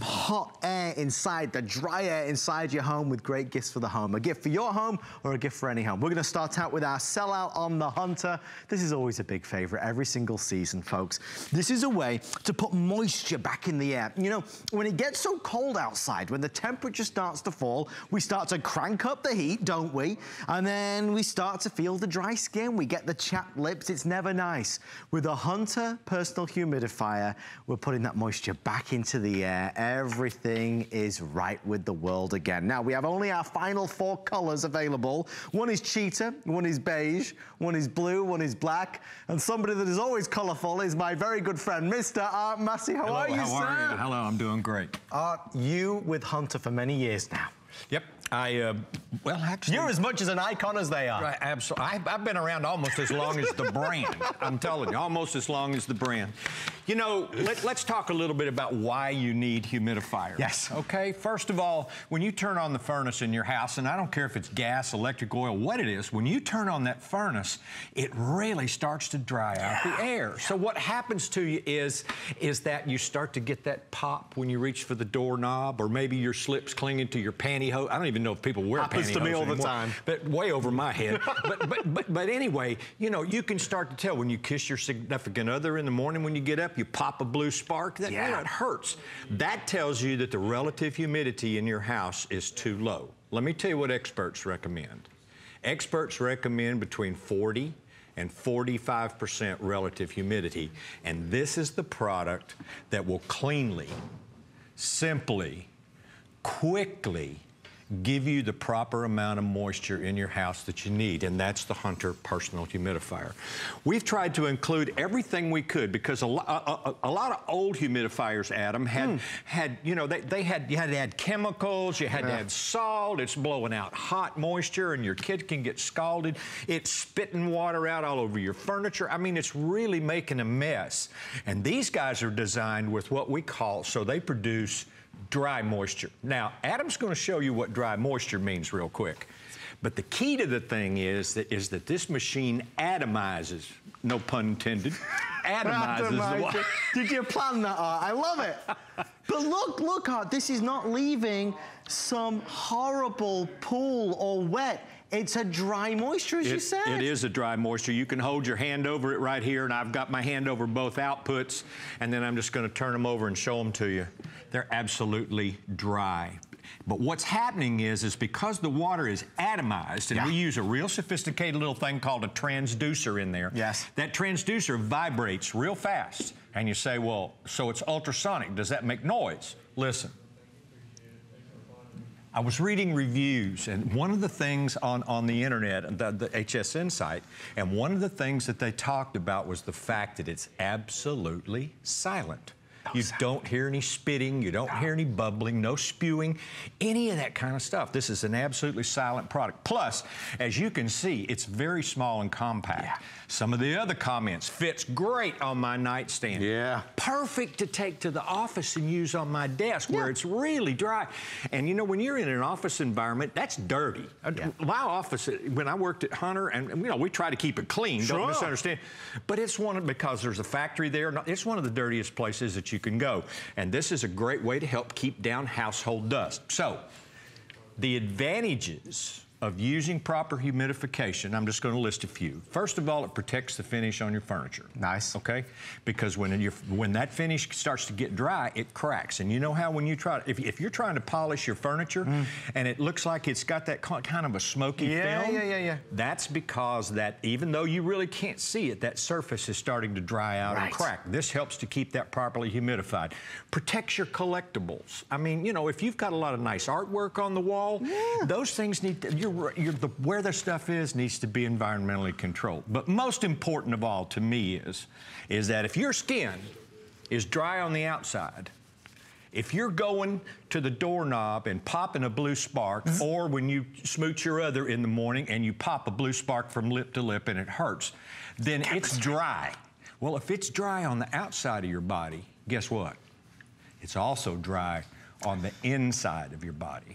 Hot air inside, the dry air inside your home with great gifts for the home. A gift for your home or a gift for any home. We're going to start out with our sellout on the Hunter. This is always a big favorite every single season, folks. This is a way to put moisture back in the air. You know, when it gets so cold outside, when the temperature starts to fall, we start to crank up the heat, don't we? And then we start to feel the dry skin. We get the chapped lips. It's never nice. With a Hunter personal humidifier, we're putting that moisture back into the air. Everything is right with the world again. Now, we have only our final 4 colors available. One is cheetah, one is beige, one is blue, one is black, and somebody that is always colorful is my very good friend, Mr. Art Massey. How are you, sir? How are you? Hello, I'm doing great. Art, you with Hunter for many years now. Yep. Well, actually... You're as much as an icon as they are. Right, absolutely. I've been around almost as long as the brand. I'm telling you, almost as long as the brand. You know, let's talk a little bit about why you need humidifiers. Yes. Okay, first of all, when you turn on the furnace in your house, and I don't care if it's gas, electric, oil, what it is, when you turn on that furnace, it really starts to dry out the air. So what happens to you is that you start to get that pop when you reach for the doorknob, or maybe your slip's clinging to your pantyhose. I don't even know if people wear pantyhose to me all anymore, the time. But way over my head. but anyway, you know, you can start to tell when you kiss your significant other in the morning when you get up, you pop a blue spark. That, you know, it hurts. That tells you that the relative humidity in your house is too low. Let me tell you what experts recommend. Experts recommend between 40 and 45% relative humidity. And this is the product that will cleanly, simply, quickly give you the proper amount of moisture in your house that you need, and that's the Hunter personal humidifier. We've tried to include everything we could because a lot of old humidifiers, Adam, had you know, you had to add chemicals, you had to add salt, it's blowing out hot moisture, and your kid can get scalded. It's spitting water out all over your furniture. I mean, it's really making a mess. And these guys are designed with what we call, so they produce dry moisture. Now, Adam's going to show you what dry moisture means real quick. But the key to the thing is that this machine atomizes, no pun intended, atomizes the water. Did you plan that, Art? I love it. But look, Art, this is not leaving some horrible pool or wet. It's a dry moisture, as you said. It is a dry moisture. You can hold your hand over it right here, and I've got my hand over both outputs, and then I'm just going to turn them over and show them to you. They're absolutely dry. But what's happening is because the water is atomized, and we use a real sophisticated little thing called a transducer in there. Yes. That transducer vibrates real fast. And you say, well, so it's ultrasonic. Does that make noise? Listen. I was reading reviews, and one of the things on the internet, the HSN site, and one of the things that they talked about was the fact that it's absolutely silent. You don't hear any spitting, you don't hear any bubbling, no spewing, any of that kind of stuff. This is an absolutely silent product. Plus, as you can see, it's very small and compact. Some of the other comments, fits great on my nightstand. Perfect to take to the office and use on my desk where it's really dry. And you know, when you're in an office environment, that's dirty. My office, when I worked at Hunter, and you know, we try to keep it clean, don't misunderstand. But it's because there's a factory there, it's one of the dirtiest places that you can go. And this is a great way to help keep down household dust. So, the advantages of using proper humidification, I'm just going to list a few. First of all, it protects the finish on your furniture. Nice. Okay? Because when that finish starts to get dry, it cracks. And you know how when you try, if you're trying to polish your furniture and it looks like it's got that kind of a smoky film, that's because that even though you really can't see it, that surface is starting to dry out and crack. This helps to keep that properly humidified. Protects your collectibles. I mean, you know, if you've got a lot of nice artwork on the wall, those things need to, where the stuff is needs to be environmentally controlled. But most important of all to me is that if your skin is dry on the outside, if you're going to the doorknob and popping a blue spark, or when you smooch your other in the morning and you pop a blue spark from lip to lip and it hurts, then it's dry. Well, if it's dry on the outside of your body, guess what? It's also dry on the inside of your body.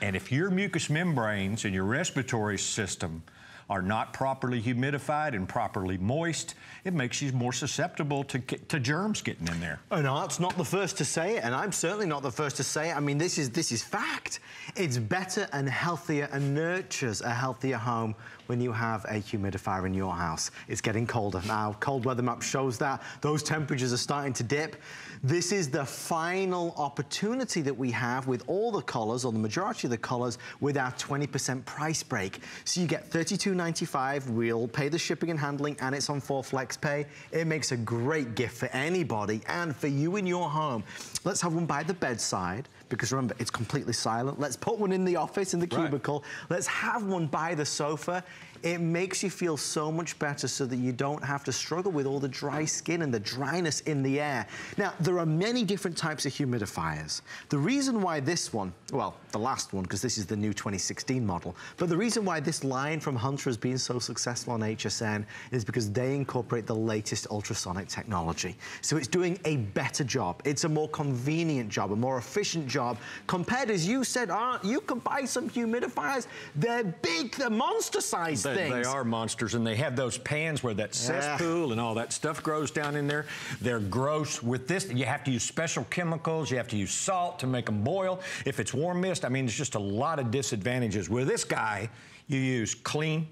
And if your mucous membranes and your respiratory system are not properly humidified and properly moist, it makes you more susceptible to germs getting in there. And Art's not the first to say it, and I'm certainly not the first to say it. I mean, this is fact. It's better and healthier and nurtures a healthier home when you have a humidifier in your house. It's getting colder now. Cold weather map shows that. Those temperatures are starting to dip. This is the final opportunity that we have with all the colors, or the majority of the colors, with our 20% price break. So you get $32.95. We'll pay the shipping and handling, and it's on 4 flex pay. It makes a great gift for anybody and for you in your home. Let's have one by the bedside, because remember, it's completely silent. Let's put one in the office, in the cubicle. Right. Let's have one by the sofa. It makes you feel so much better so that you don't have to struggle with all the dry skin and the dryness in the air. Now, there are many different types of humidifiers. The reason why this one, well, the last one, because this is the new 2016 model, but the reason why this line from Hunter has been so successful on HSN is because they incorporate the latest ultrasonic technology. So it's doing a better job. It's a more convenient job, a more efficient job, compared, as you said, you can buy some humidifiers. They're big, they're monster-sized things. They are monsters, and they have those pans where that cesspool and all that stuff grows down in there. They're gross. With this, you have to use special chemicals. You have to use salt to make them boil. If it's warm mist, I mean, there's just a lot of disadvantages. With this guy, you use clean,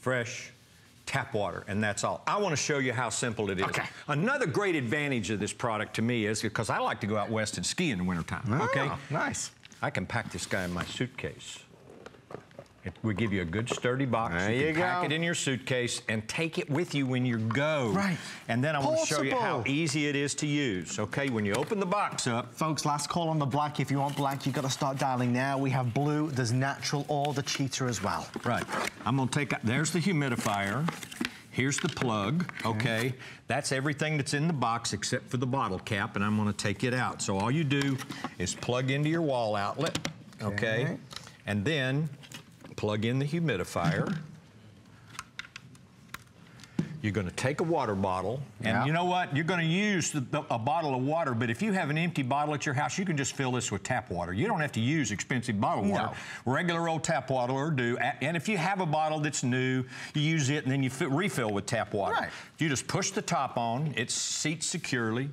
fresh tap water, and that's all. I want to show you how simple it is. Okay. Another great advantage of this product to me is, because I like to go out west and ski in the wintertime. Oh, okay? Nice. I can pack this guy in my suitcase. We give you a good sturdy box. There you go. Pack it in your suitcase and take it with you when you go. Right. And then I want to show you how easy it is to use. Okay, when you open the box up. Folks, last call on the black. If you want black, you've got to start dialing now. We have blue, there's natural, or the cheater as well. Right. I'm going to take out, there's the humidifier. Here's the plug, okay? That's everything that's in the box except for the bottle cap, and I'm going to take it out. So all you do is plug into your wall outlet, okay? And then plug in the humidifier. You're going to take a water bottle, and you know what? You're going to use a bottle of water, but if you have an empty bottle at your house, you can just fill this with tap water. You don't have to use expensive bottled water. Regular old tap water will do. And if you have a bottle that's new, you use it, and then you refill with tap water. Right. You just push the top on. It seats securely.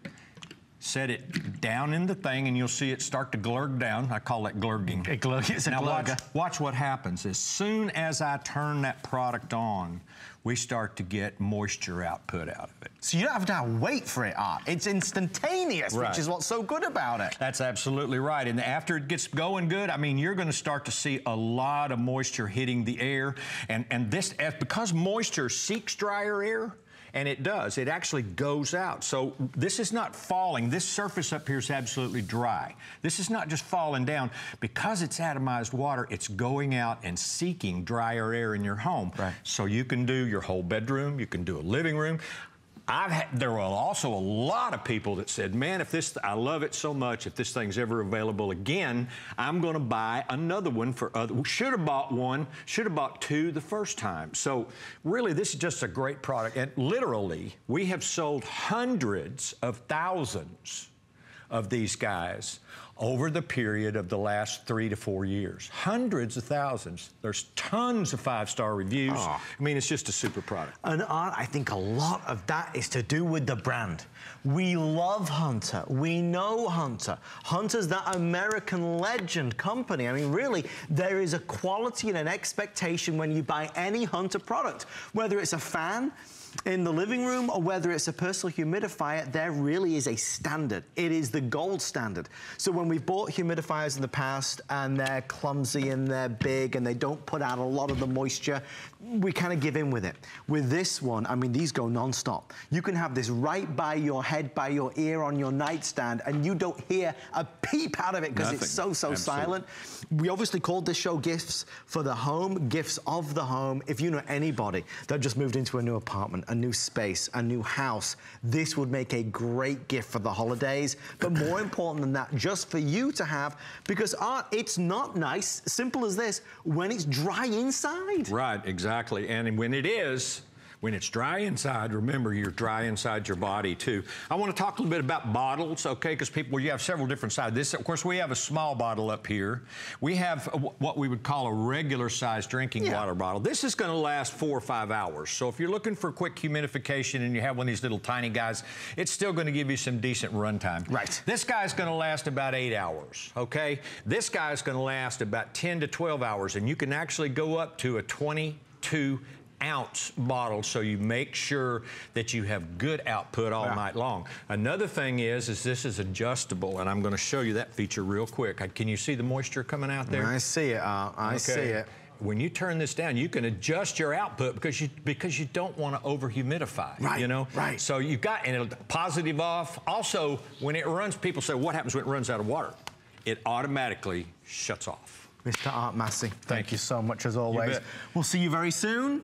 Set it down in the thing, and you'll see it start to glurg down. I call that glurging. Now watch what happens. As soon as I turn that product on, we start to get moisture output out of it. So you don't have to wait for it, Art. It's instantaneous, which is what's so good about it. That's absolutely right. And after it gets going good, I mean, you're going to start to see a lot of moisture hitting the air. And this, because moisture seeks drier air, and it does. It actually goes out. So this is not falling. This surface up here is absolutely dry. This is not just falling down. Because it's atomized water, it's going out and seeking drier air in your home. Right. So you can do your whole bedroom. You can do a living room. There were also a lot of people that said, man, I love it so much, if this thing's ever available again, I'm going to buy another one for should have bought one, should have bought two the first time. So really, this is just a great product. And literally, we have sold hundreds of thousands of these guys over the period of the last 3 to 4 years. Hundreds of thousands. There's tons of 5-star reviews. I mean, it's just a super product. And Art, I think a lot of that is to do with the brand. We love Hunter. We know Hunter. Hunter's that American legend company. I mean, really, there is a quality and an expectation when you buy any Hunter product. Whether it's a fan in the living room or whether it's a personal humidifier, there really is a standard. It is the gold standard. So when we've bought humidifiers in the past and they're clumsy and they're big and they don't put out a lot of the moisture, we kind of give in with it. With this one, I mean, these go non-stop. You can have this right by your head, by your ear on your nightstand, and you don't hear a peep out of it because it's so silent. We obviously called this show Gifts for the Home, Gifts of the Home. If you know anybody that just moved into a new apartment, a new space, a new house, this would make a great gift for the holidays. But more important than that, just for you to have, because Art, it's not nice, simple as this, when it's dry inside. Right, exactly. And when it is, When it's dry inside, remember, you're dry inside your body too. I want to talk a little bit about bottles, okay, because you have several different sizes. This, of course, we have a small bottle up here. We have what we would call a regular size drinking water bottle. This is going to last 4 or 5 hours. So if you're looking for quick humidification and you have one of these little tiny guys, it's still going to give you some decent run time. Right. This guy's going to last about 8 hours, okay? This guy's going to last about 10 to 12 hours, and you can actually go up to a 22-ounce bottle, so you make sure that you have good output all night long. Another thing is this is adjustable, and I'm going to show you that feature real quick. Can you see the moisture coming out there? I see it. I see it. When you turn this down, you can adjust your output because you don't want to over humidify. Right. You know. Right. So you've got positive off. Also, when it runs, people say, "What happens when it runs out of water?" It automatically shuts off. Mr. Art Massey, thank you so much as always. You bet. We'll see you very soon.